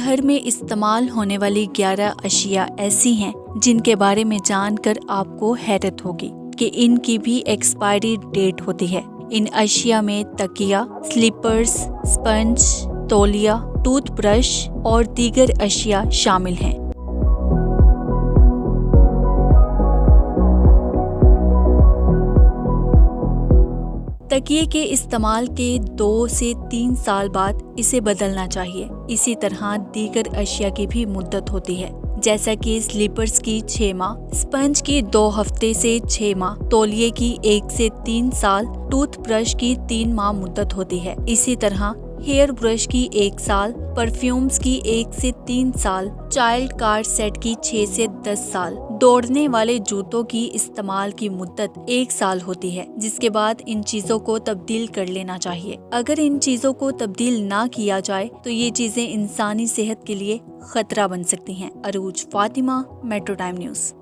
گھر میں استعمال ہونے والی 11 اشیاء ایسی ہیں جن کے بارے میں جان کر آپ کو حیرت ہوگی کہ ان کی بھی ایکسپائری ڈیٹ ہوتی ہے۔ ان اشیاء میں تکیا، سلیپرز، سپنج، تولیہ، ٹوتھ برش اور دیگر اشیاء شامل ہیں۔ تکیے کے استعمال کے 2 سے 3 سال بعد اسے بدلنا چاہیے۔ اسی طرح دیگر اشیاء کی بھی مدت ہوتی ہے، جیسا کہ سلیپرز کی 6 ماہ، سپنج کی 2 ہفتے سے 6 ماہ، تولیے کی 1 سے 3 سال، ٹوتھ برش کی 3 ماہ مدت ہوتی ہے۔ اسی طرح ہیئر برش کی 1 سال، پرفیومز کی 1 سے 3 سال، چائلڈ کار سیٹ کی 6 سے 10 سال، دوڑنے والے جوتوں کی استعمال کی مدت 1 سال ہوتی ہے، جس کے بعد ان چیزوں کو تبدیل کر لینا چاہیے۔ اگر ان چیزوں کو تبدیل نہ کیا جائے تو یہ چیزیں انسانی صحت کے لیے خطرہ بن سکتی ہیں۔ عروج فاطمہ، میٹرو ٹائم نیوز۔